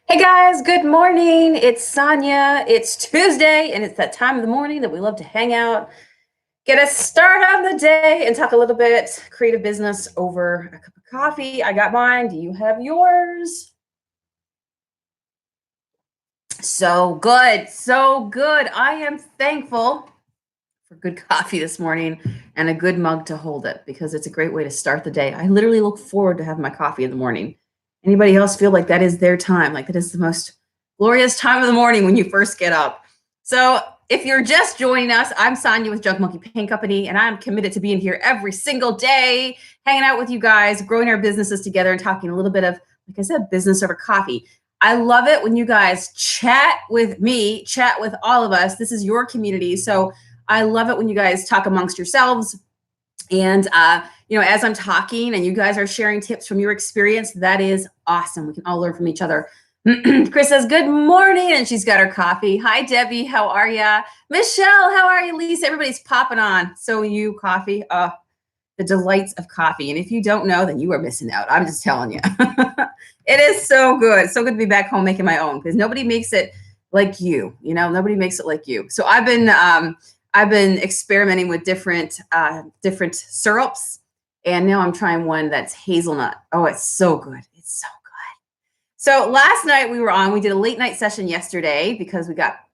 Hey guys, good morning. It's Sonia. It's Tuesday, and it's that time of the morning that we love to hang out, get a start on the day, and talk a little bit creative business over a cup of coffee. I got mine. Do you have yours? So good. So good. I am thankful for good coffee this morning and a good mug to hold it because it's a great way to start the day. I literally look forward to having my coffee in the morning. Anybody else feel like that is their time? Like that is the most glorious time of the morning when you first get up. So if you're just joining us, I'm Sonia with Junk Monkey Paint Company, and I'm committed to being here every single day, hanging out with you guys, growing our businesses together, and talking a little bit of, like I said, business over coffee. I love it when you guys chat with me, chat with all of us. This is your community. So I love it when you guys talk amongst yourselves. And, as I'm talking and you guys are sharing tips from your experience, that is awesome. We can all learn from each other. Chris says, good morning. And she's got her coffee. Hi, Debbie. How are you? Michelle, how are you? Lisa, everybody's popping on. So you, coffee. The delights of coffee. And if you don't know, then you are missing out. I'm just telling you. It is so good. So good to be back home making my own because nobody makes it like you. Nobody makes it like you. So I've been experimenting with different syrups, and now I'm trying one that's hazelnut. Oh, it's so good. It's so good. So last night we did a late night session yesterday because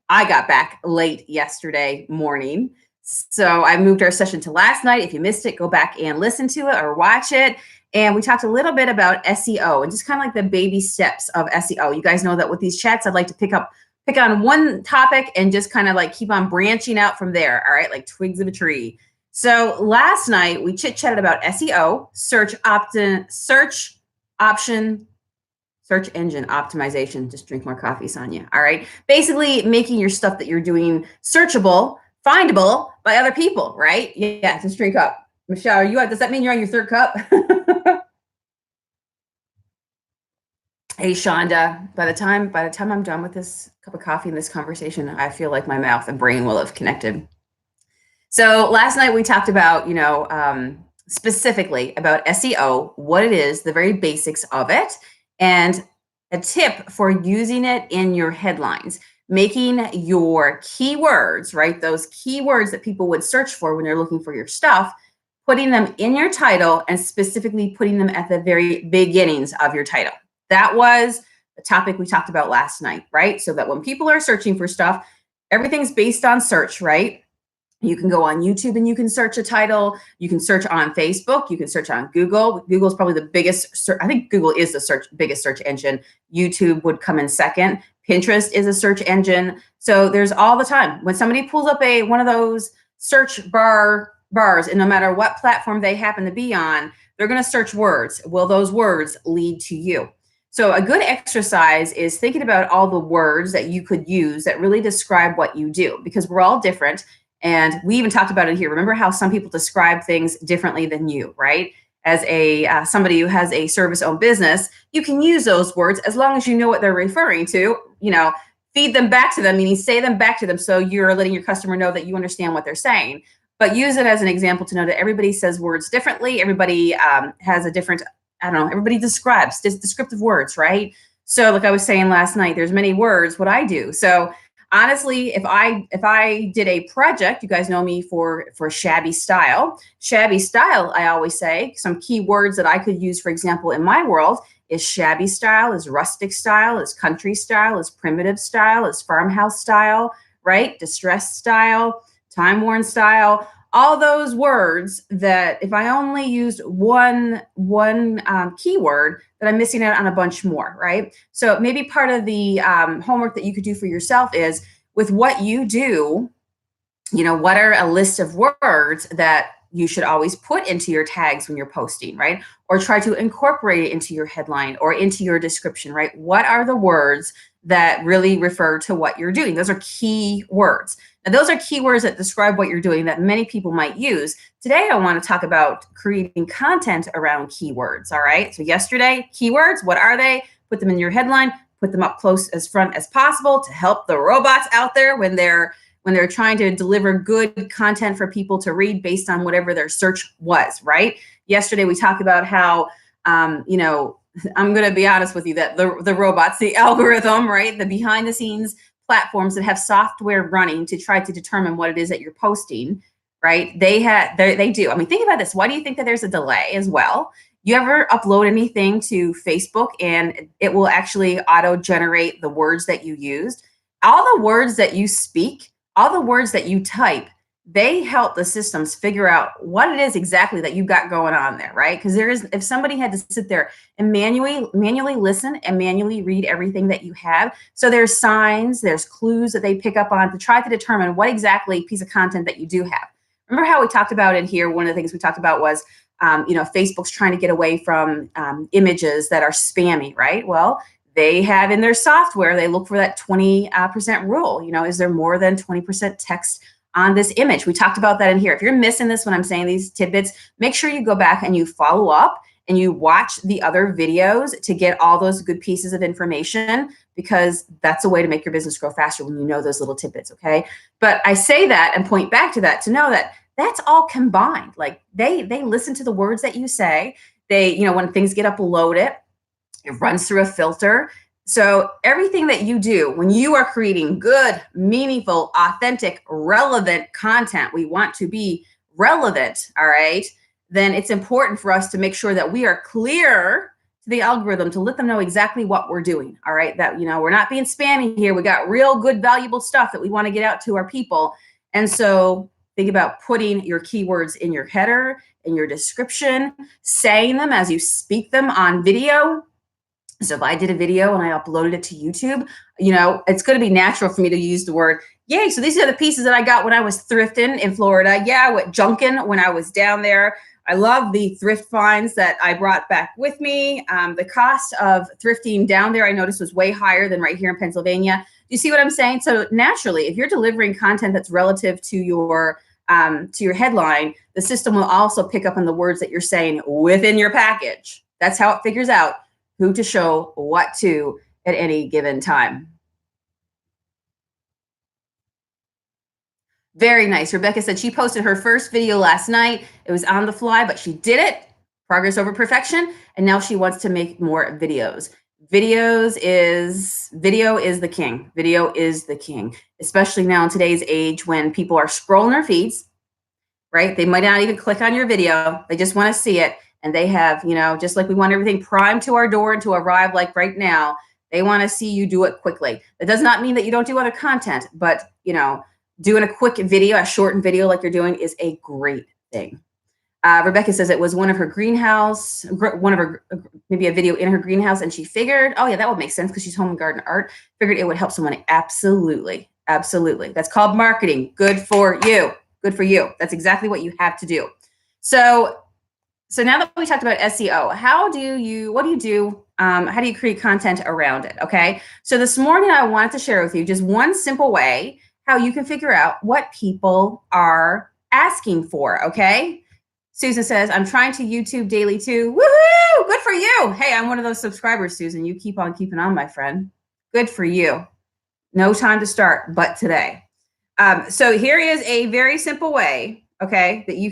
I got back late yesterday morning. So I moved our session to last night. If you missed it, go back and listen to it or watch it. And we talked a little bit about SEO and just kind of like the baby steps of SEO. You guys know that with these chats, I'd like to pick on one topic and just kind of like keep on branching out from there. All right, like twigs of a tree. So last night we chit-chatted about SEO, search engine optimization. Just drink more coffee, Sonia. All right. Basically making your stuff that you're doing searchable, findable by other people, right? Yeah, just drink up. Michelle, does that mean you're on your third cup? Hey, Shonda, by the time I'm done with this cup of coffee and this conversation, I feel like my mouth and brain will have connected. So last night we talked about, specifically about SEO, what it is, the very basics of it, and a tip for using it in your headlines, making your keywords, right? Those keywords that people would search for when they're looking for your stuff, putting them in your title and specifically putting them at the very beginnings of your title. That was the topic we talked about last night, right? So that when people are searching for stuff, everything's based on search, right? You can go on YouTube and you can search a title. You can search on Facebook. You can search on Google. Google is probably the biggest. I think Google is the biggest search engine. YouTube would come in second. Pinterest is a search engine. So there's all the time when somebody pulls up one of those search bars, and no matter what platform they happen to be on, they're going to search words. Will those words lead to you? So a good exercise is thinking about all the words that you could use that really describe what you do, because we're all different. And we even talked about it here. Remember how some people describe things differently than you, right? As somebody who has a service-owned business, you can use those words as long as you know what they're referring to. Feed them back to them, meaning say them back to them, so you're letting your customer know that you understand what they're saying. But use it as an example to know that everybody says words differently. Everybody has a different, everybody describes descriptive words, right? So like I was saying last night, there's many words, what I do. So honestly, if I did a project, you guys know me for shabby style. Shabby style, I always say, some key words that I could use, for example, in my world is shabby style, is rustic style, is country style, is primitive style, is farmhouse style, right? Distressed style, time-worn style. All those words that if I only used one keyword, that I'm missing out on a bunch more, right? So maybe part of the homework that you could do for yourself is with what you do, what are a list of words that you should always put into your tags when you're posting, right? Or try to incorporate it into your headline or into your description, right? What are the words that really refer to what you're doing? Those are key words. Now, those are keywords that describe what you're doing that many people might use. Today, I want to talk about creating content around keywords, all right? So yesterday, keywords, what are they? Put them in your headline, put them up close as front as possible to help the robots out there when they're trying to deliver good content for people to read based on whatever their search was, right? Yesterday, we talked about how, I'm going to be honest with you that the robots, the algorithm, right, the behind the scenes platforms that have software running to try to determine what it is that you're posting, right? They do. I mean, think about this. Why do you think that there's a delay as well? You ever upload anything to Facebook and it will actually auto generate the words that you used? All the words that you speak, all the words that you type, they help the systems figure out what it is exactly that you've got going on there, right? Because if somebody had to sit there and manually listen and manually read everything that you have, so there's signs, there's clues that they pick up on to try to determine what exactly piece of content that you do have. Remember how we talked about in here? One of the things we talked about was, Facebook's trying to get away from images that are spammy, right? Well, they have in their software, they look for that 20% rule. Is there more than 20% text on this image? We talked about that in here. If you're missing this when I'm saying these tidbits, make sure you go back and you follow up and you watch the other videos to get all those good pieces of information, because that's a way to make your business grow faster when you know those little tidbits, okay? But I say that and point back to that to know that that's all combined. Like they listen to the words that you say. They, when things get uploaded, it runs through a filter. So everything that you do when you are creating good, meaningful, authentic, relevant content, we want to be relevant, all right? Then it's important for us to make sure that we are clear to the algorithm to let them know exactly what we're doing, all right? That, we're not being spammy here. We got real good, valuable stuff that we want to get out to our people. And so think about putting your keywords in your header, in your description, saying them as you speak them on video. So if I did a video and I uploaded it to YouTube, it's going to be natural for me to use the word, yay, so these are the pieces that I got when I was thrifting in Florida. Yeah, I went junking when I was down there. I love the thrift finds that I brought back with me. The cost of thrifting down there, I noticed, was way higher than right here in Pennsylvania. Do you see what I'm saying? So naturally, if you're delivering content that's relative to your headline, the system will also pick up on the words that you're saying within your package. That's how it figures out who to show what to at any given time. Very nice. Rebecca said she posted her first video last night. It was on the fly, but she did it. Progress over perfection. And now she wants to make more videos. Video is the king. Video is the king, especially now in today's age when people are scrolling their feeds, right? They might not even click on your video. They just want to see it. And they have, just like we want everything primed to our door and to arrive like right now, they want to see you do it quickly. That does not mean that you don't do other content, but, doing a quick video, a shortened video like you're doing is a great thing. Rebecca says it was maybe a video in her greenhouse, and she figured, oh yeah, that would make sense because she's home and garden art. Figured it would help someone. Absolutely. Absolutely. That's called marketing. Good for you. Good for you. That's exactly what you have to do. So now that we talked about SEO, what do you do? How do you create content around it? Okay. So this morning I wanted to share with you just one simple way how you can figure out what people are asking for. Okay. Susan says, I'm trying to YouTube daily too. Woohoo! Good for you. Hey, I'm one of those subscribers, Susan. You keep on keeping on, my friend. Good for you. No time to start, but today. So here is a very simple way, okay, that you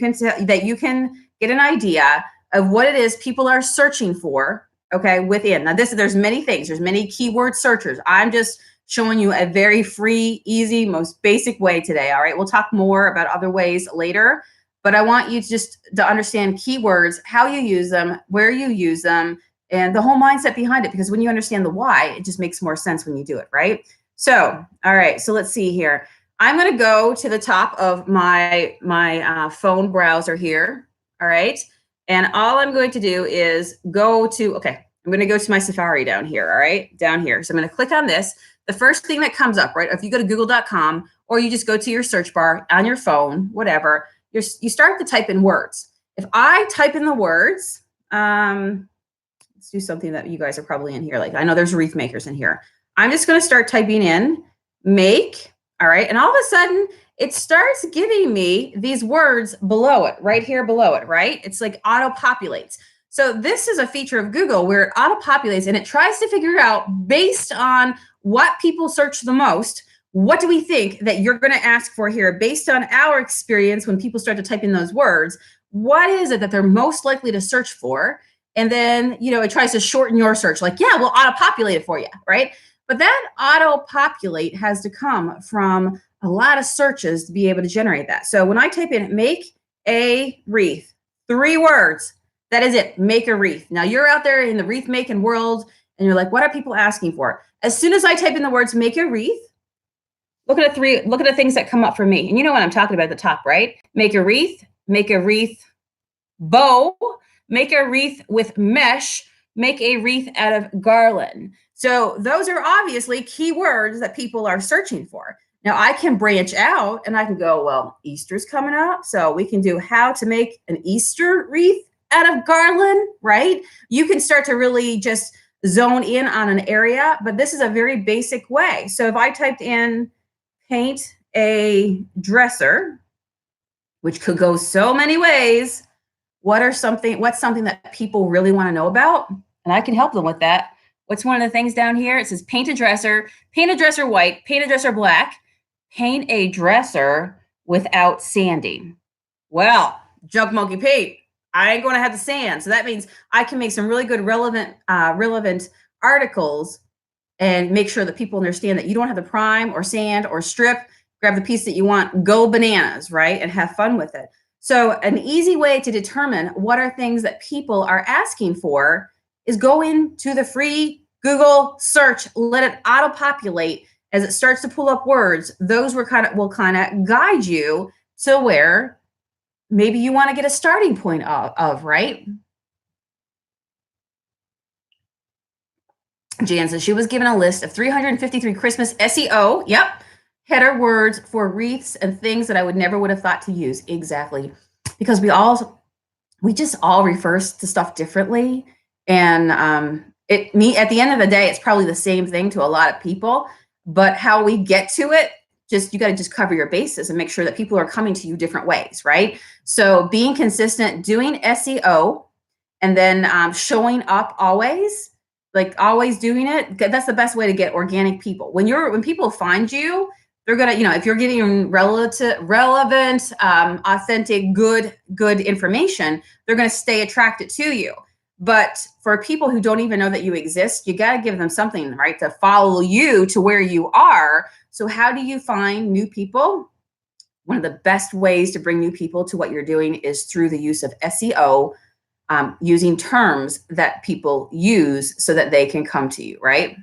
can get an idea of what it is people are searching for, okay, within. Now, there's many things. There's many keyword searchers. I'm just showing you a very free, easy, most basic way today, all right? We'll talk more about other ways later, but I want you to understand keywords, how you use them, where you use them, and the whole mindset behind it, because when you understand the why, it just makes more sense when you do it, right? So, all right, so let's see here. I'm going to go to the top of my phone browser here. All right. And all I'm going to do is I'm going to go to my Safari down here. All right. Down here. So I'm going to click on this. The first thing that comes up, right? If you go to google.com or you just go to your search bar on your phone, whatever, you start to type in words. If I type in the words, let's do something that you guys are probably in here. Like I know there's wreath makers in here. I'm just going to start typing in make. All right. And all of a sudden it starts giving me these words below it, right here below it, right? It's like auto populates. So this is a feature of Google where it auto populates and it tries to figure out based on what people search the most. What do we think that you're going to ask for here based on our experience when people start to type in those words? What is it that they're most likely to search for? And then, it tries to shorten your search. Like, yeah, we'll auto-populate it for you, right? But that auto-populate has to come from a lot of searches to be able to generate that. So when I type in make a wreath, 3 words, that is it, make a wreath. Now you're out there in the wreath making world and you're like, what are people asking for? As soon as I type in the words make a wreath, look at the things that come up for me. And you know what I'm talking about at the top, right? Make a wreath bow, make a wreath with mesh, make a wreath out of garland. So those are obviously keywords that people are searching for. Now I can branch out and I can go, well, Easter's coming up. So we can do how to make an Easter wreath out of garland, right? You can start to really just zone in on an area, but this is a very basic way. So if I typed in paint a dresser, which could go so many ways, what's something that people really want to know about? And I can help them with that. What's one of the things down here? It says paint a dresser white, paint a dresser black, paint a dresser without sanding. Well, Junk Monkey paint, I ain't going to have the sand. So that means I can make some really good relevant articles and make sure that people understand that you don't have to prime or sand or strip. Grab the piece that you want, go bananas, right? And have fun with it. So an easy way to determine what are things that people are asking for is go into the free Google search, let it auto-populate. As it starts to pull up words, those will kind of guide you to where maybe you want to get a starting point of, right? Jan says she was given a list of 353 Christmas SEO. Yep. Header words for wreaths and things that I would have thought to use. Exactly. Because we just all refer to stuff differently. And at the end of the day, it's probably the same thing to a lot of people, but how we get to it, you got to just cover your bases and make sure that people are coming to you different ways, right? So being consistent, doing SEO, and then showing up always, like always doing it. That's the best way to get organic people. When people find you, they're gonna, if you're giving relevant, authentic, good information, they're gonna stay attracted to you. But for people who don't even know that you exist, you got to give them something, right, to follow you to where you are. So how do you find new people? One of the best ways to bring new people to what you're doing is through the use of SEO, using terms that people use so that they can come to you, right?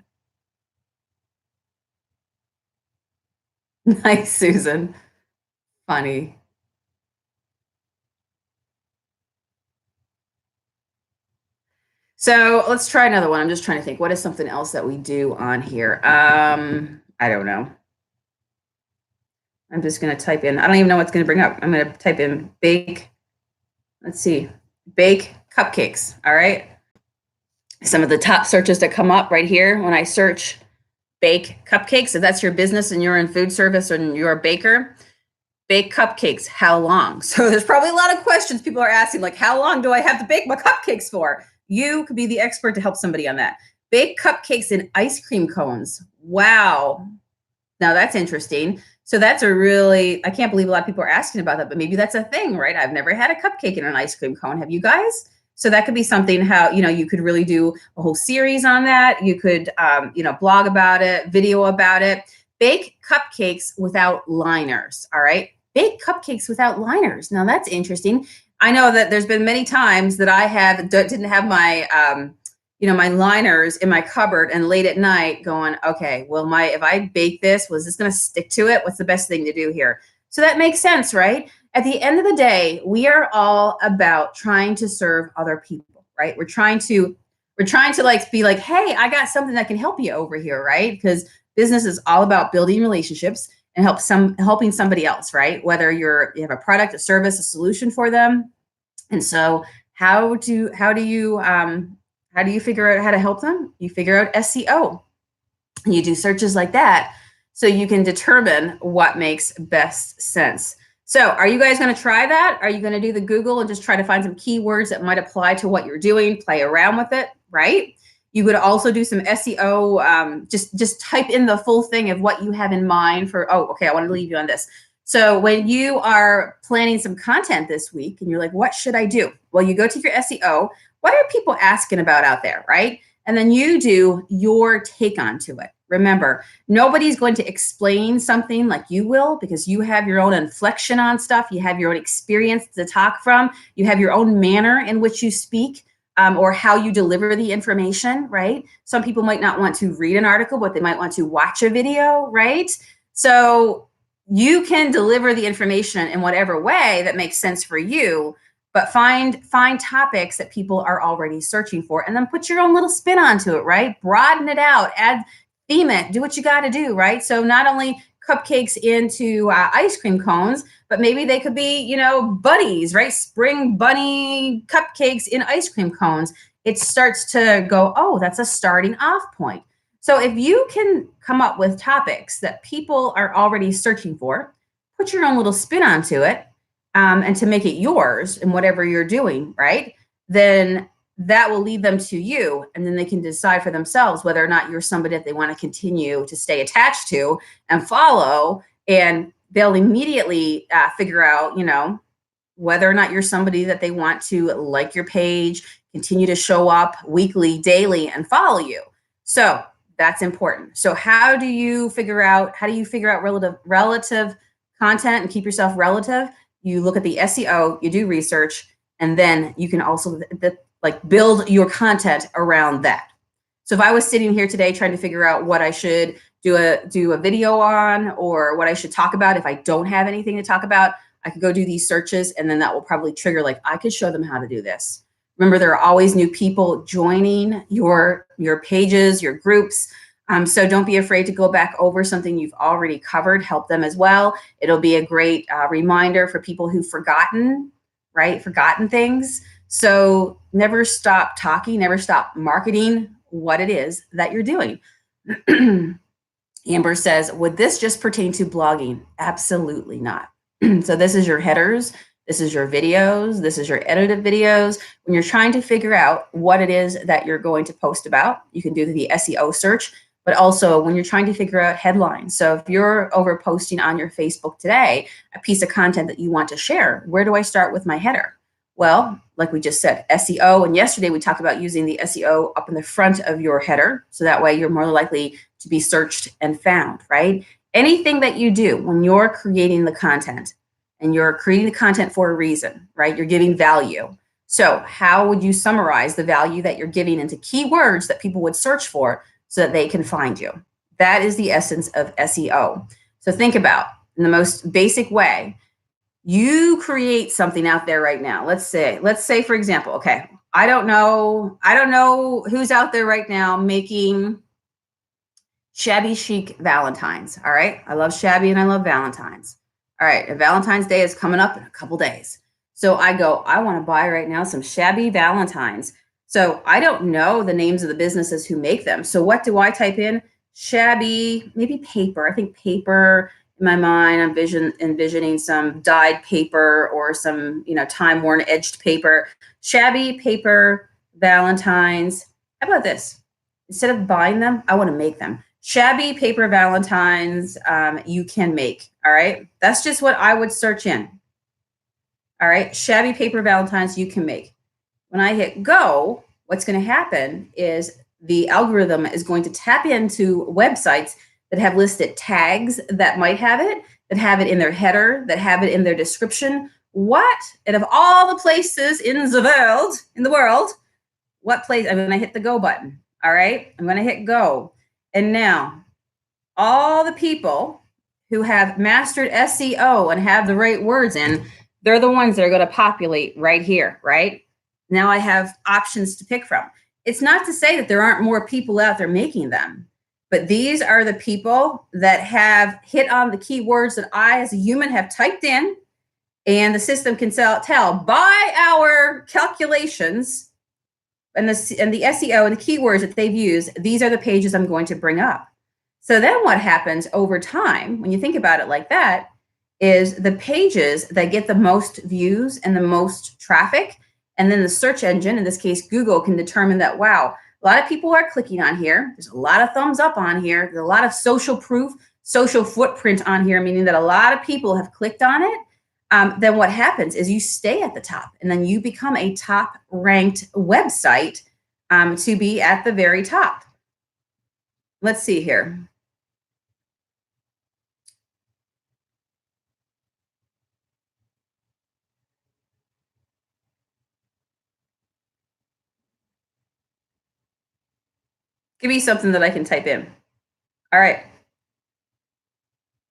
Nice, Susan. Funny. So let's try another one. I'm just trying to think. What is something else that we do on here? I don't know. I'm just going to type in. I don't even know what's going to bring up. I'm going to type in bake. Let's see. Bake cupcakes. All right. Some of the top searches that come up right here when I search bake cupcakes. If that's your business and you're in food service and you're a baker, bake cupcakes, how long? So there's probably a lot of questions people are asking, like, how long do I have to bake my cupcakes for? You could be the expert to help somebody on that. Bake cupcakes in ice cream cones. Wow. Now that's interesting. So that's I can't believe a lot of people are asking about that, but maybe that's a thing, right? I've never had a cupcake in an ice cream cone. Have you guys? So that could be something how, you could really do a whole series on that. You could, blog about it, video about it. Bake cupcakes without liners. All right. Bake cupcakes without liners. Now that's interesting. I know that there's been many times that I didn't have my, my liners in my cupboard and late at night going, okay, well, if I bake this, was this going to stick to it? What's the best thing to do here? So that makes sense, right? At the end of the day, we are all about trying to serve other people, right? We're trying to be like, hey, I got something that can help you over here, right? Because business is all about building relationships and helping somebody else, right? Whether you have a product, a service, a solution for them. And so how do you figure out how to help them? You figure out SEO. And you do searches like that so you can determine what makes best sense. So are you guys going to try that? Are you going to do the Google and just try to find some keywords that might apply to what you're doing, play around with it, right? You could also do some SEO, just type in the full thing of what you have in mind for, I want to leave you on this. So when you are planning some content this week and you're like, what should I do? Well, you go to your SEO. what are people asking about out there, right? And then you do your take onto it. Remember, nobody's going to explain something like you will, because you have your own inflection on stuff. You have your own experience to talk from. You have your own manner in which you speak, or how you deliver the information, right? Some people might not want to read an article, but they might want to watch a video, right? So you can deliver the information in whatever way that makes sense for you, but find topics that people are already searching for, and then put your own little spin onto it, right? Broaden it out, add, theme it, do what you got to do, right? So not only cupcakes into ice cream cones, but maybe they could be, bunnies, right? Spring bunny cupcakes in ice cream cones. It starts to go, oh, that's a starting off point. So if you can come up with topics that people are already searching for, put your own little spin onto it, and to make it yours in whatever you're doing, right? Then that will lead them to you, and then they can decide for themselves whether or not you're somebody that they want to continue to stay attached to and follow, and they'll immediately figure out, whether or not you're somebody that they want to like your page, continue to show up weekly, daily, and follow you. So that's important. So how do you figure out relative content and keep yourself relative? You look at the SEO, you do research, and then you can also build your content around that. So if I was sitting here today trying to figure out what I should do a video on, or what I should talk about, if I don't have anything to talk about, I could go do these searches, and then that will probably trigger, I could show them how to do this. Remember, there are always new people joining your pages, your groups. So don't be afraid to go back over something you've already covered. Help them as well. It'll be a great reminder for people who've forgotten things. So never stop talking, never stop marketing what it is that you're doing. Amber says, would this just pertain to blogging? Absolutely not. So this is your headers, this is your videos, this is your edited videos. When you're trying to figure out what it is that you're going to post about, you can do the SEO search, but also when you're trying to figure out headlines. So if you're over posting on your Facebook today, a piece of content that you want to share, where do I start with my header? Well, like we just said, SEO, and yesterday we talked about using the SEO up in the front of your header, so that way you're more likely to be searched and found, right? Anything that you do when you're creating the content, and you're creating the content for a reason, right? You're giving value. So how would you summarize the value that you're giving into keywords that people would search for so that they can find you? That is the essence of SEO. So think about, in the most basic way, you create something out there right now. Let's say, for example, okay, I don't know who's out there right now making shabby chic Valentines. All right. I love shabby and I love Valentines. All right. And Valentine's Day is coming up in a couple days. So I want to buy right now some shabby Valentines. So I don't know the names of the businesses who make them. So what do I type in? Shabby, maybe paper. I think paper. In my mind, I'm envisioning some dyed paper or some, time-worn edged paper. Shabby paper Valentines. How about this? Instead of buying them, I want to make them. Shabby paper Valentines you can make. All right. That's just what I would search in. All right. Shabby paper Valentines you can make. When I hit go, what's going to happen is the algorithm is going to tap into websites that have listed tags that might have it, that have it in their header, that have it in their description. What? And of all the places in the world, what place? I'm going to hit the go button. All right. I'm going to hit go. And now all the people who have mastered SEO and have the right words in, they're the ones that are going to populate right here, right? Now I have options to pick from. It's not to say that there aren't more people out there making them, but these are the people that have hit on the keywords that I, as a human, have typed in, and the system can tell by our calculations and the SEO and the keywords that they've used, these are the pages I'm going to bring up. So then what happens over time, when you think about it like that, is the pages that get the most views and the most traffic, and then the search engine, in this case, Google, can determine that, wow, a lot of people are clicking on here. There's a lot of thumbs up on here. There's a lot of social proof, social footprint on here, meaning that a lot of people have clicked on it. then what happens is you stay at the top, and then you become a top ranked website to be at the very top. Let's see here. Give me something that I can type in. All right.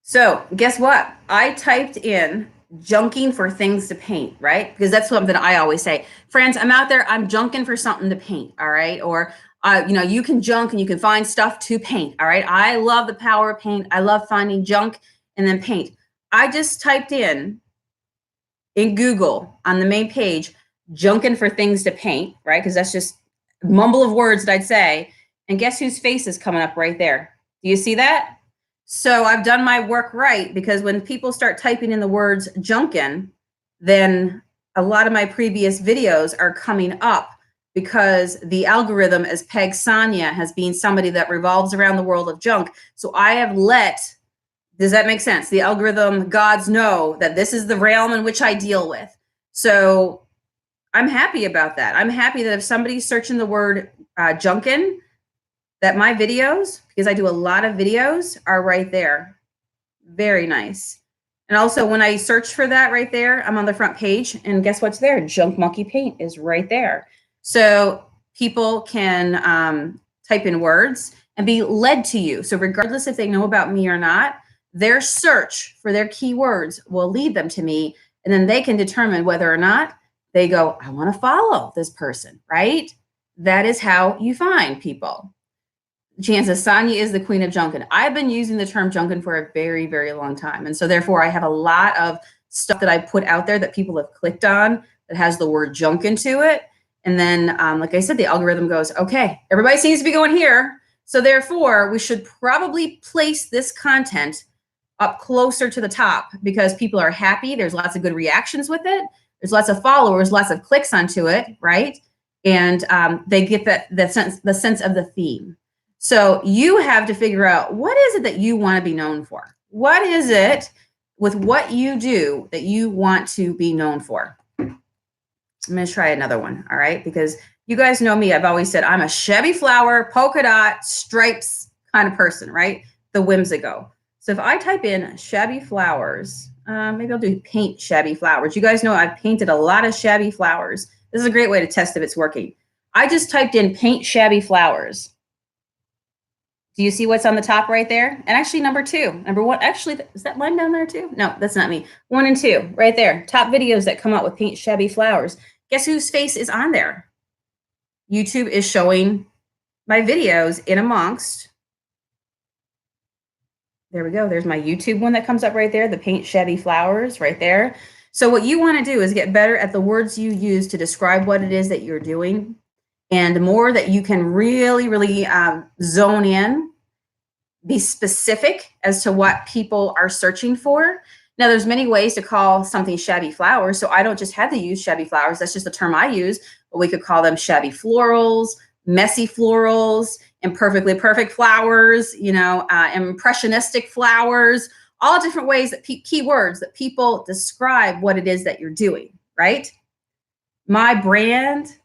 So guess what? I typed in junking for things to paint, right? Because that's something I always say. Friends, I'm out there, I'm junking for something to paint, all right? Or, you can junk and you can find stuff to paint, all right? I love the power of paint. I love finding junk and then paint. I just typed in Google on the main page, junking for things to paint, right? Because that's just a mumble of words that I'd say. And guess whose face is coming up right there? Do you see that? So I've done my work right, because when people start typing in the words junkin, then a lot of my previous videos are coming up, because the algorithm, as Peg Sonia, has been somebody that revolves around the world of junk. So I have does that make sense? The algorithm gods know that this is the realm in which I deal with. So I'm happy about that. I'm happy that if somebody's searching the word junkin, that my videos, because I do a lot of videos, are right there. Very nice. And also when I search for that right there, I'm on the front page, and guess what's there? Junk Monkey Paint is right there. So people can type in words and be led to you. So regardless if they know about me or not, their search for their keywords will lead them to me, and then they can determine whether or not they go, I want to follow this person, right? That is how you find people. Chances, Sonia is the queen of junkin. I've been using the term junkin for a very, very long time. And so therefore I have a lot of stuff that I put out there that people have clicked on that has the word junkin to it. And then, like I said, the algorithm goes, okay, everybody seems to be going here. So therefore we should probably place this content up closer to the top, because people are happy. There's lots of good reactions with it. There's lots of followers, lots of clicks onto it, right? And they get the sense of the theme. So you have to figure out, what is it that you want to be known for? What is it with what you do that you want to be known for? I'm going to try another one, all right? Because you guys know me. I've always said I'm a shabby flower, polka dot, stripes kind of person, right? The whimsical. So if I type in shabby flowers, maybe I'll do paint shabby flowers. You guys know I've painted a lot of shabby flowers. This is a great way to test if it's working. I just typed in paint shabby flowers. Do you see what's on the top right there? And actually number 2, number 1, actually, is that mine down there too? No, that's not me. 1 and 2 right there. Top videos that come out with paint shabby flowers. Guess whose face is on there? YouTube is showing my videos in amongst. There we go. There's my YouTube one that comes up right there. The paint shabby flowers right there. So what you want to do is get better at the words you use to describe what it is that you're doing. And the more that you can really, really zone in, be specific as to what people are searching for. Now, there's many ways to call something shabby flowers. So I don't just have to use shabby flowers. That's just the term I use. But we could call them shabby florals, messy florals, imperfectly perfect flowers, impressionistic flowers, all different ways that keywords that people describe what it is that you're doing, right? My brand,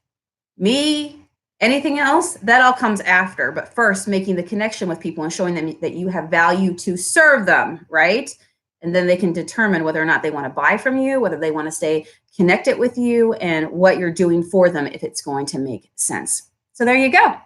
me, anything else, that all comes after. But first, making the connection with people and showing them that you have value to serve them, right? And then they can determine whether or not they want to buy from you, whether they want to stay connected with you, and what you're doing for them, if it's going to make sense. So there you go.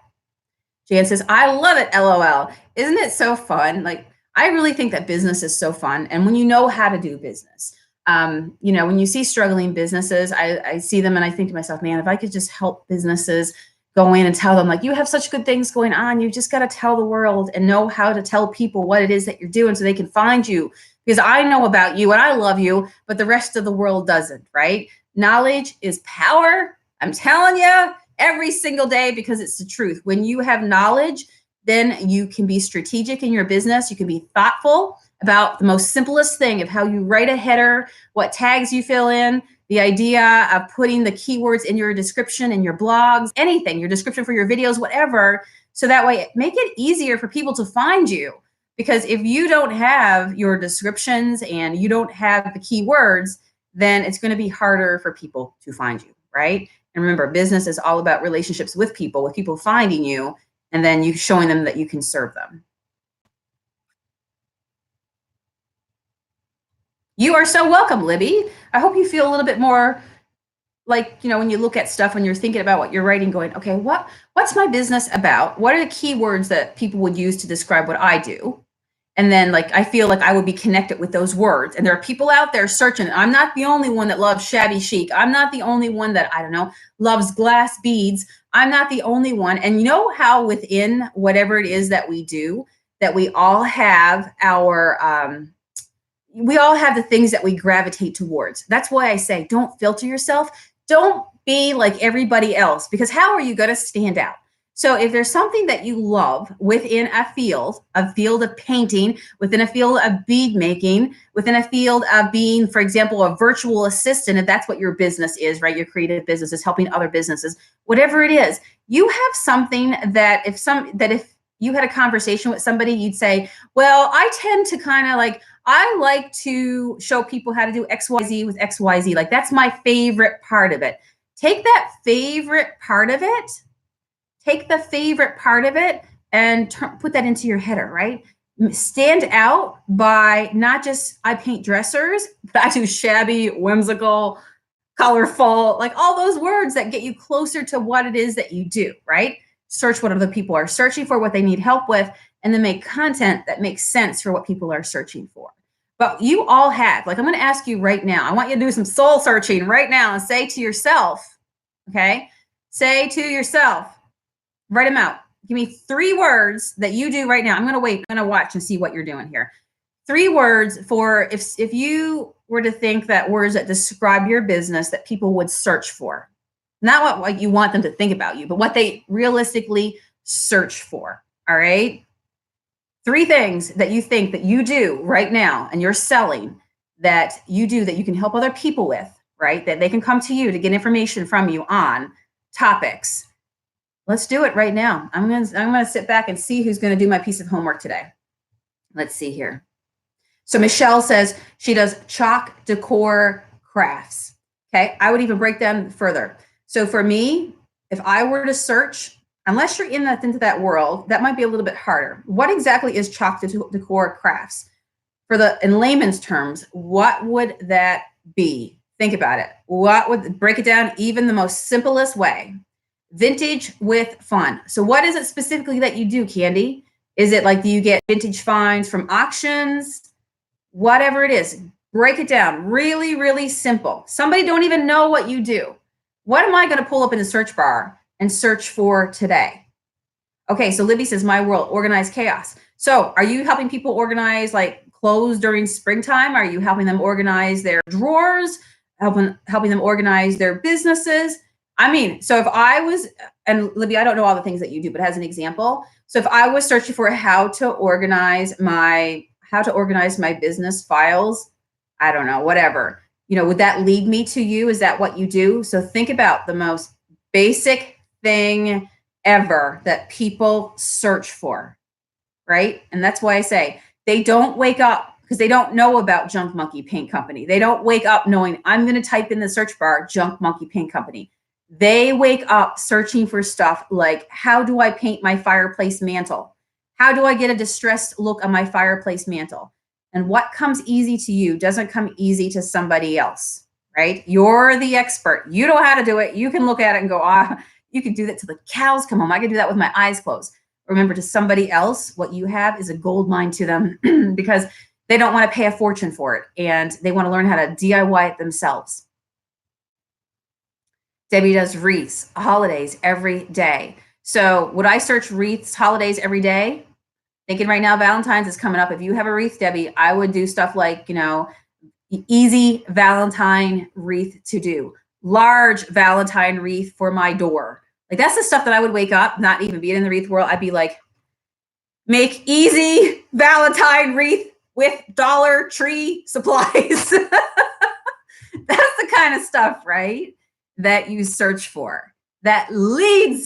Jan says, I love it, LOL. Isn't it so fun? Like, I really think that business is so fun. And when you know how to do business, when you see struggling businesses, I see them and I think to myself, man, if I could just help businesses go in and tell them, like, you have such good things going on. You just got to tell the world and know how to tell people what it is that you're doing so they can find you. Because I know about you and I love you, but the rest of the world doesn't, right? Knowledge is power. I'm telling you every single day, because it's the truth. When you have knowledge, then you can be strategic in your business. You can be thoughtful about the most simplest thing of how you write a header, what tags you fill in, the idea of putting the keywords in your description, in your blogs, anything, your description for your videos, whatever. So that way, make it easier for people to find you. Because if you don't have your descriptions and you don't have the keywords, then it's going to be harder for people to find you, right? And remember, business is all about relationships with people finding you, and then you showing them that you can serve them. You are so welcome, Libby. I hope you feel a little bit more like, when you look at stuff, when you're thinking about what you're writing, going, okay, what's my business about? What are the keywords that people would use to describe what I do? And then I feel like I would be connected with those words. And there are people out there searching. I'm not the only one that loves shabby chic. I'm not the only one that, I don't know, loves glass beads. I'm not the only one. And you know how within whatever it is that we do, that we all have the things that we gravitate towards. That's why I say, don't filter yourself. Don't be like everybody else, because how are you going to stand out? So if there's something that you love within a field of painting, within a field of bead making, within a field of being, for example, a virtual assistant, if that's what your business is, right? Your creative business is helping other businesses, whatever it is, you have something that if you had a conversation with somebody, you'd say, well, I tend to kind of I like to show people how to do XYZ with XYZ. That's my favorite part of it. Take the favorite part of it and put that into your header, right? Stand out by not just, I paint dressers, but I do shabby, whimsical, colorful, all those words that get you closer to what it is that you do, right? Search what other people are searching for, what they need help with, and then make content that makes sense for what people are searching for. But you all have, I'm going to ask you right now, I want you to do some soul searching right now and say to yourself, okay? Say to yourself, write them out. Give me 3 words that you do right now. I'm going to wait. I'm going to watch and see what you're doing here. 3 words for if you were to think that words that describe your business that people would search for. Not what you want them to think about you, but what they realistically search for. All right? 3 things that you think that you do right now and you're selling that you do that you can help other people with, right? That they can come to you to get information from you on topics. Let's do it right now. I'm gonna sit back and see who's going to do my piece of homework today. Let's see here. So Michelle says she does chalk decor crafts. Okay, I would even break them further. So for me, if I were to search, unless you're into that world, that might be a little bit harder. What exactly is chalk decor crafts? In layman's terms, what would that be? Think about it. What would break it down even the most simplest way? Vintage with fun. So what is it specifically that you do, Candy? Is it do you get vintage finds from auctions? Whatever it is, break it down. Really, really simple. Somebody don't even know what you do. What am I going to pull up in the search bar and search for today? Okay, so Libby says, my world, organized chaos. So are you helping people organize clothes during springtime? Are you helping them organize their drawers? Helping them organize their businesses? So if I was, and Libby, I don't know all the things that you do, but as an example, so if I was searching for how to organize my business files, I don't know, whatever, would that lead me to you? Is that what you do? So think about the most basic thing ever that people search for, right? And that's why I say they don't wake up because they don't know about Junk Monkey Paint Company. They don't wake up knowing I'm going to type in the search bar, Junk Monkey Paint Company. They wake up searching for stuff like, how do I paint my fireplace mantle? How do I get a distressed look on my fireplace mantle? And what comes easy to you doesn't come easy to somebody else, right? You're the expert. You know how to do it. You can look at it and go, you can do that till the cows come home. I can do that with my eyes closed. Remember, to somebody else, what you have is a gold mine to them because they don't want to pay a fortune for it and they want to learn how to DIY it themselves. Debbie does wreaths, holidays every day. So would I search wreaths, holidays every day? Thinking right now, Valentine's is coming up. If you have a wreath, Debbie, I would do stuff like, easy Valentine wreath to do. Large Valentine wreath for my door. That's the stuff that I would wake up, not even being in the wreath world. I'd be like, make easy Valentine wreath with Dollar Tree supplies. That's the kind of stuff, right, that you search for. That leads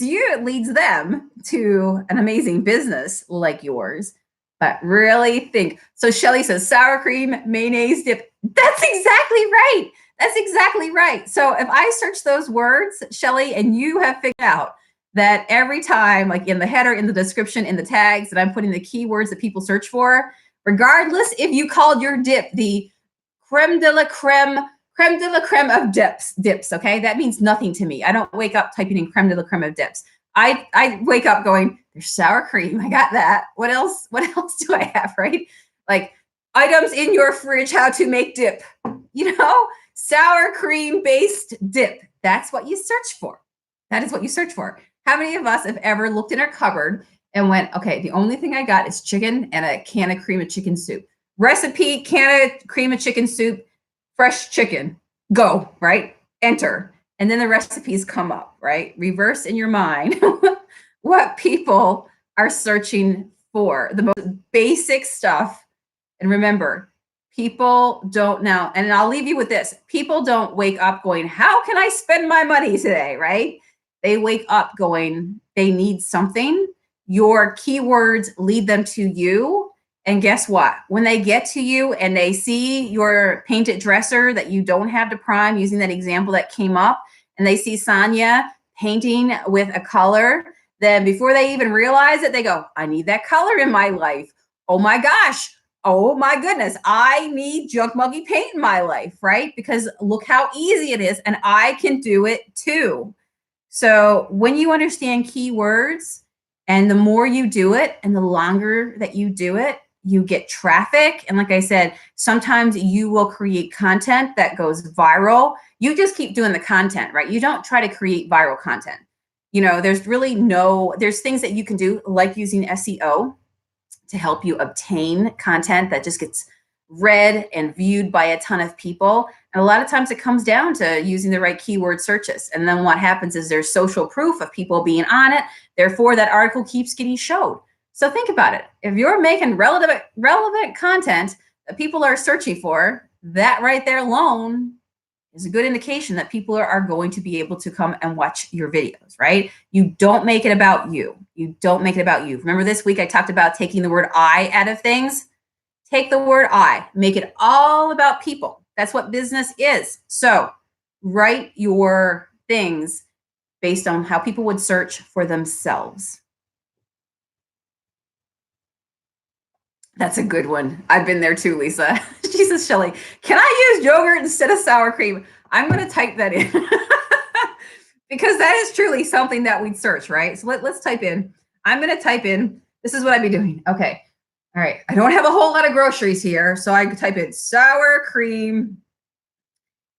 them to an amazing business like yours. But really think. So Shelly says sour cream, mayonnaise dip. That's exactly right. That's exactly right. So if I search those words, Shelly, and you have figured out that every time, like in the header, in the description, in the tags, that I'm putting the keywords that people search for, regardless if you called your dip the creme de la creme of dips, okay? That means nothing to me. I don't wake up typing in creme de la creme of dips. I wake up going, there's sour cream. I got that. What else? What else do I have, right? Like items in your fridge, how to make dip, sour cream based dip. That's what you search for. That is what you search for. How many of us have ever looked in our cupboard and went, okay, the only thing I got is chicken and a can of cream of chicken soup. Recipe, can of cream of chicken soup, fresh chicken, go, right? Enter. And then the recipes come up, right? Reverse in your mind what people are searching for, the most basic stuff. And remember, people don't now, and I'll leave you with this. People don't wake up going, how can I spend my money today, right? They wake up going, they need something. Your keywords lead them to you. And guess what? When they get to you and they see your painted dresser that you don't have to prime, using that example that came up, and they see Sonia painting with a color, then before they even realize it, they go, I need that color in my life. Oh my gosh. Oh my goodness. I need Junk Muggy paint in my life, right? Because look how easy it is. And I can do it too. So when you understand keywords, and the more you do it and the longer that you do it, you get traffic. And like I said, sometimes you will create content that goes viral. You just keep doing the content, right? You don't try to create viral content. There's there's things that you can do, like using SEO to help you obtain content that just gets read and viewed by a ton of people. And a lot of times it comes down to using the right keyword searches. And then what happens is there's social proof of people being on it. Therefore, that article keeps getting showed. So think about it. If you're making relevant content that people are searching for, that right there alone is a good indication that people are going to be able to come and watch your videos, right? You don't make it about you. You don't make it about you. Remember this week I talked about taking the word I out of things? Take the word I, make it all about people. That's what business is. So write your things based on how people would search for themselves. That's a good one. I've been there too, Lisa. Jesus, Shelly, can I use yogurt instead of sour cream? I'm going to type that in because that is truly something that we'd search, right? So let's type in. I'm going to type in. This is what I'd be doing. Okay. All right. I don't have a whole lot of groceries here, so I could type in sour cream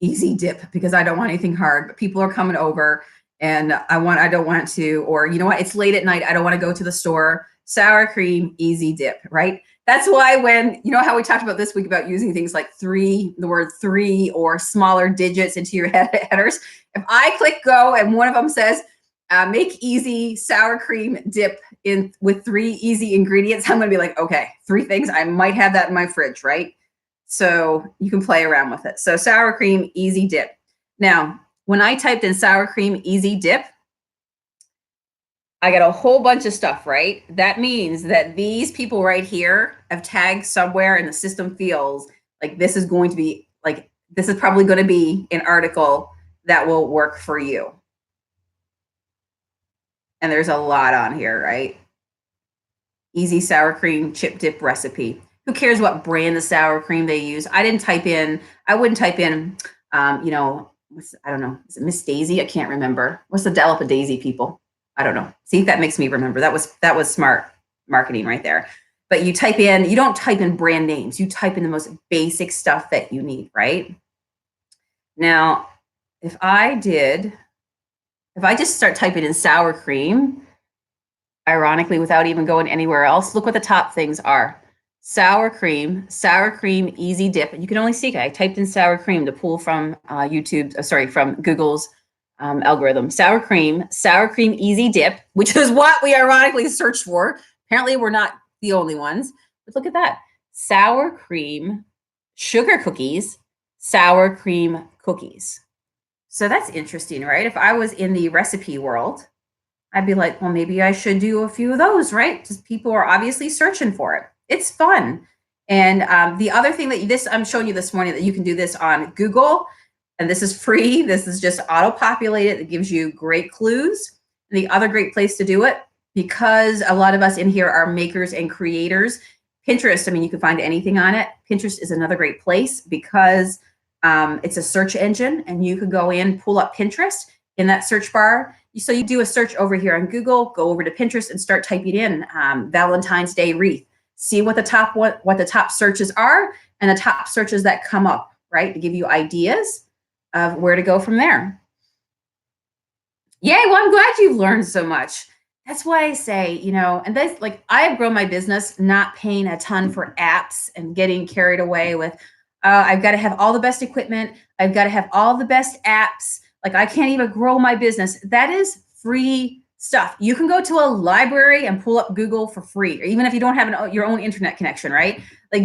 easy dip because I don't want anything hard, but people are coming over and I don't want to, or you know what? It's late at night. I don't want to go to the store. Sour cream easy dip, right? That's why when, how we talked about this week about using things like the word 3 or smaller digits into your headers. If I click go and one of them says, make easy sour cream dip in with 3 easy ingredients, I'm going to be like, okay, 3 things. I might have that in my fridge, right? So you can play around with it. So sour cream easy dip. Now, when I typed in sour cream easy dip, I got a whole bunch of stuff, right? That means that these people right here have tagged somewhere and the system feels like this is going to be this is probably going to be an article that will work for you. And there's a lot on here, right? Easy sour cream chip dip recipe. Who cares what brand of sour cream they use? I wouldn't type in, I don't know, is it Miss Daisy? I can't remember. What's the Dollop of Daisy people? I don't know. See, that makes me remember. That was smart marketing right there. But you don't type in brand names. You type in the most basic stuff that you need, right? Now, if I just start typing in sour cream, ironically, without even going anywhere else, look what the top things are. Sour cream, easy dip. And you can only see, I typed in sour cream to pull from from Google's algorithm. Sour cream, easy dip, which is what we ironically searched for. Apparently we're not the only ones, but look at that. Sour cream, sugar cookies, sour cream cookies. So that's interesting, right? If I was in the recipe world, I'd be like, well, maybe I should do a few of those, right? Because people are obviously searching for it. It's fun. And the other thing I'm showing you this morning that you can do this on Google. And this is free. This is just auto-populated. It gives you great clues. And the other great place to do it, because a lot of us in here are makers and creators, Pinterest, I mean, you can find anything on it. Pinterest is another great place because it's a search engine, and you can go in, pull up Pinterest in that search bar. So you do a search over here on Google, go over to Pinterest and start typing in Valentine's Day wreath. See what the top searches are and the top searches that come up, right? To give you ideas of where to go from there. Yay, well, I'm glad you've learned so much. That's why I say, you know, and that's like, I've grown my business not paying a ton for apps and getting carried away with, I've got to have all the best equipment. I've got to have all the best apps. Like, I can't even grow my business. That is free stuff. You can go to a library and pull up Google for free, or even if you don't have your own internet connection, right? Like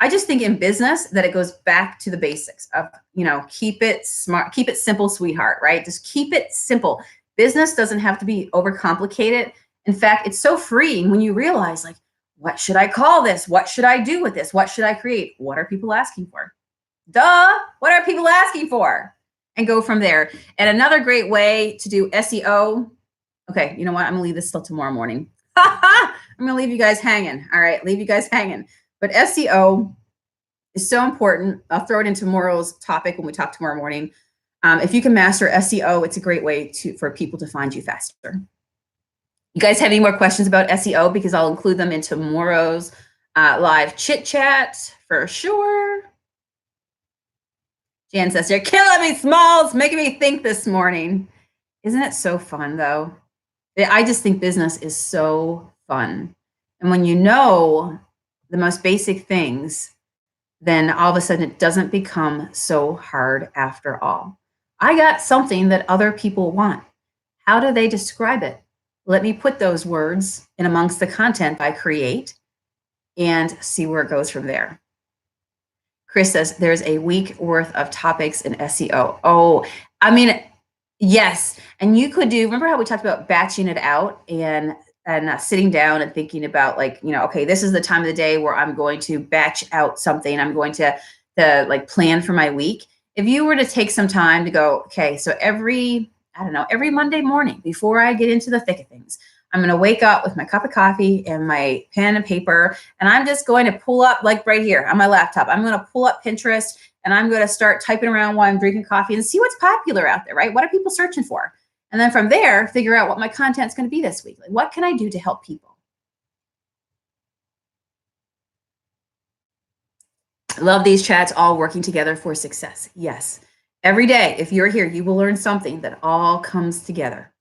I just think in business that it goes back to the basics of, you know, keep it smart, keep it simple, sweetheart, right? Just keep it simple. Business doesn't have to be overcomplicated. In fact, it's so freeing when you realize, like, what should I call this? What should I do with this? What should I create? What are people asking for? Duh, what are people asking for? And go from there. And another great way to do SEO. Okay, you know what? I'm gonna leave this till tomorrow morning. I'm gonna leave you guys hanging. All right, leave you guys hanging. But SEO is so important. I'll throw it into tomorrow's topic when we talk tomorrow morning. If you can master SEO, it's a great way for people to find you faster. You guys have any more questions about SEO? Because I'll include them in tomorrow's live chit chat for sure. Jan says, you're killing me, Smalls, making me think this morning. Isn't it so fun, though? I just think business is so fun. And when you know the most basic things, then all of a sudden it doesn't become so hard after all. I got something that other people want. How do they describe it? Let me put those words in amongst the content I create and see where it goes from there. Chris says there's a week worth of topics in SEO. Oh, I mean, yes. And you could remember how we talked about batching it out and sitting down and thinking about, like, you know, okay, this is the time of the day where I'm going to batch out something. I'm going to like plan for my week. If you were to take some time to go, okay, so every Monday morning before I get into the thick of things, I'm going to wake up with my cup of coffee and my pen and paper, and I'm just going to pull up, like right here on my laptop, I'm going to pull up Pinterest and I'm going to start typing around while I'm drinking coffee and see what's popular out there, right? What are people searching for? And then from there, figure out what my content's going to be this week. Like, what can I do to help people? I love these chats, all working together for success. Yes. Every day, if you're here, you will learn something that all comes together.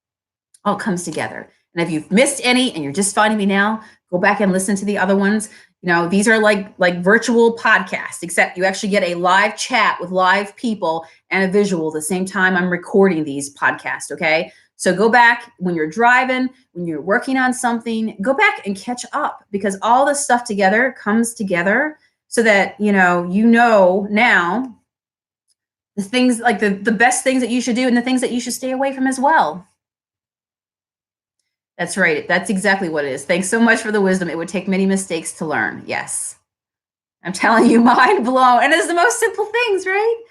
All comes together. And if you've missed any and you're just finding me now, go back and listen to the other ones. You know, these are like virtual podcasts, except you actually get a live chat with live people and a visual the same time I'm recording these podcasts, okay? So go back when you're driving, when you're working on something, go back and catch up, because all this stuff together comes together so that, you know now the things, like the best things that you should do and the things that you should stay away from as well. That's right. That's exactly what it is. Thanks so much for the wisdom. It would take many mistakes to learn. Yes. I'm telling you, mind blown. And it's the most simple things, right?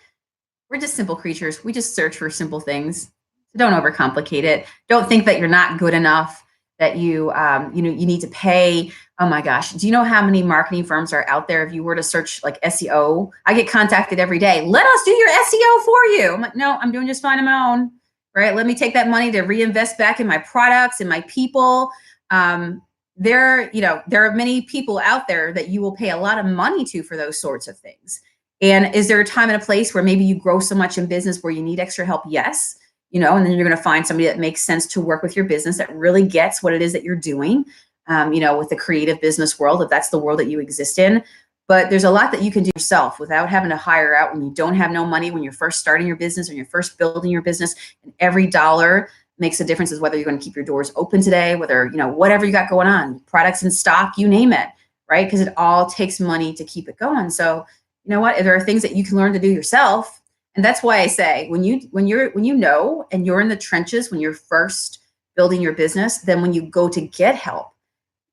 We're just simple creatures. We just search for simple things. So don't overcomplicate it. Don't think that you're not good enough, that you need to pay. Oh my gosh. Do you know how many marketing firms are out there? If you were to search like SEO, I get contacted every day. Let us do your SEO for you. I'm like, no, I'm doing just fine on my own. Right? Let me take that money to reinvest back in my products and my people. There are many people out there that you will pay a lot of money to for those sorts of things. And is there a time and a place where maybe you grow so much in business where you need extra help? Yes. And then you're going to find somebody that makes sense to work with your business, that really gets what it is that you're doing, with the creative business world, if that's the world that you exist in. But there's a lot that you can do yourself without having to hire out when you don't have no money, when you're first starting your business, when you're first building your business. And every dollar makes a difference, is whether you're going to keep your doors open today, whether, whatever you got going on, products in stock, you name it, right? Because it all takes money to keep it going. So, you know what? There are things that you can learn to do yourself. And that's why I say, when you know and you're in the trenches, when you're first building your business, then when you go to get help,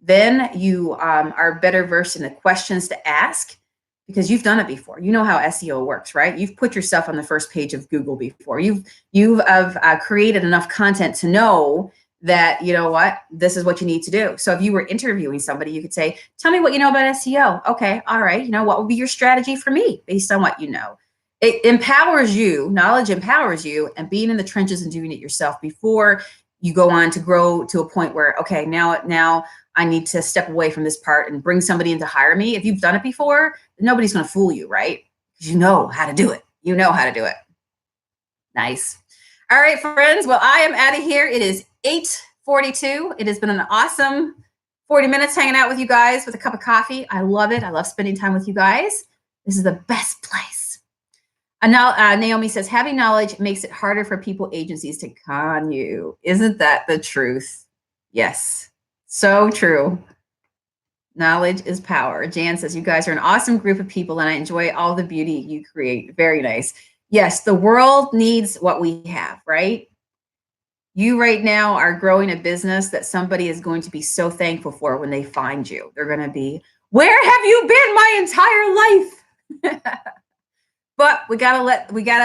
then you are better versed in the questions to ask, because you've done it before. You know how SEO works, right? You've put yourself on the first page of Google before. You've created enough content to know that, you know what, this is what you need to do. So if you were interviewing somebody, you could say, tell me what you know about SEO. Okay, all right. You know, what would be your strategy for me based on what you know? It empowers you, knowledge empowers you, and being in the trenches and doing it yourself before you go on to grow to a point where, okay, now I need to step away from this part and bring somebody in to hire me. If you've done it before, nobody's going to fool you, right? Because you know how to do it. You know how to do it. Nice. All right, friends. Well, I am out of here. It is 8:42. It has been an awesome 40 minutes hanging out with you guys with a cup of coffee. I love it. I love spending time with you guys. This is the best place. And now Naomi says, having knowledge makes it harder for people agencies to con you. Isn't that the truth? Yes. So true. Knowledge is power. Jan says, you guys are an awesome group of people and I enjoy all the beauty you create. Very nice. Yes, the world needs what we have, right? You right now are growing a business that somebody is going to be so thankful for when they find you. They're going to be, where have you been my entire life? But we gotta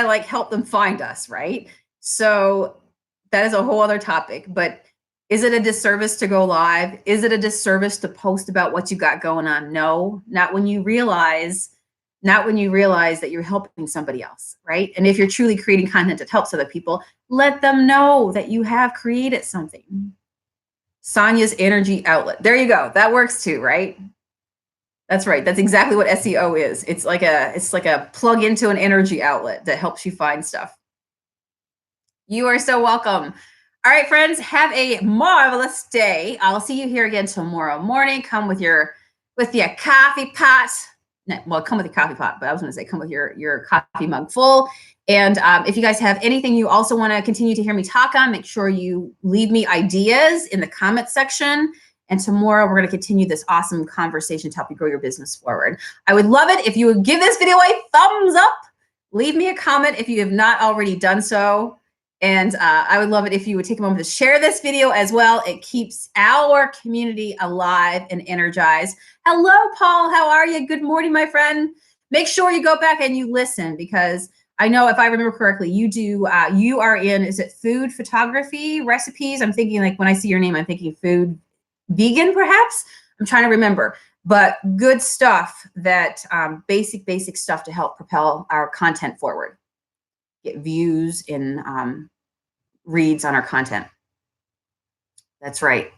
like help them find us, right? So that is a whole other topic. But is it a disservice to go live? Is it a disservice to post about what you got going on? No, not when you realize that you're helping somebody else, right? And if you're truly creating content that helps other people, let them know that you have created something. Sonia's energy outlet. There you go. That works too, right? That's right. That's exactly what SEO is. It's like a plug into an energy outlet that helps you find stuff. You are so welcome. All right, friends, have a marvelous day. I'll see you here again tomorrow morning. Come with your coffee pot. Well, come with your coffee pot, but I was going to say come with your coffee mug full. And if you guys have anything you also want to continue to hear me talk on, make sure you leave me ideas in the comment section. And tomorrow we're going to continue this awesome conversation to help you grow your business forward. I would love it if you would give this video a thumbs up. Leave me a comment if you have not already done so. And I would love it if you would take a moment to share this video as well. It keeps our community alive and energized. Hello, Paul. How are you? Good morning, my friend. Make sure you go back and you listen because I know if I remember correctly, you are in, is it food photography recipes? I'm thinking like when I see your name, I'm thinking food vegan, perhaps. I'm trying to remember, but good stuff that basic stuff to help propel our content forward. Get views and reads on our content. That's right.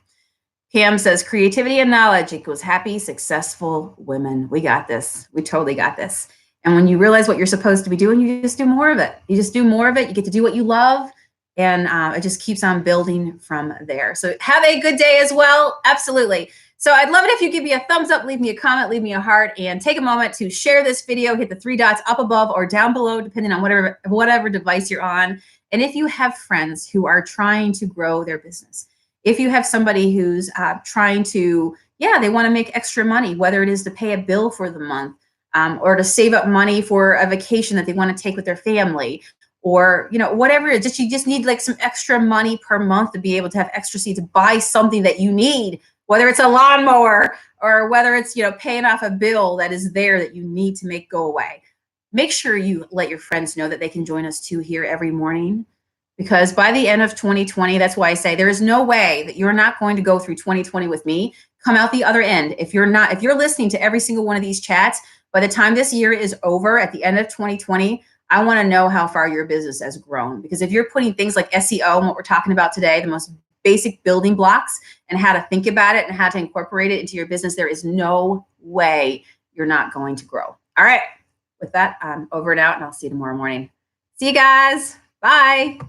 Pam says, creativity and knowledge equals happy, successful women. We got this. We totally got this. And when you realize what you're supposed to be doing, you just do more of it. You just do more of it. You get to do what you love. And it just keeps on building from there. So have a good day as well. Absolutely. So I'd love it if you give me a thumbs up, leave me a comment, leave me a heart, and take a moment to share this video. Hit the 3 dots up above or down below, depending on whatever device you're on. And if you have friends who are trying to grow their business, if you have somebody who's trying to, they want to make extra money, whether it is to pay a bill for the month or to save up money for a vacation that they want to take with their family, or whatever it is, you just need like some extra money per month to be able to have extra seeds to buy something that you need, whether it's a lawnmower or whether it's paying off a bill that is there that you need to make go away. Make sure you let your friends know that they can join us too here every morning, because by the end of 2020, that's why I say there is no way that you're not going to go through 2020 with me, come out the other end. If you're listening to every single one of these chats, by the time this year is over at the end of 2020, I want to know how far your business has grown, because if you're putting things like SEO and what we're talking about today, the most basic building blocks and how to think about it and how to incorporate it into your business, there is no way you're not going to grow. All right. With that, I'm over and out, and I'll see you tomorrow morning. See you guys. Bye.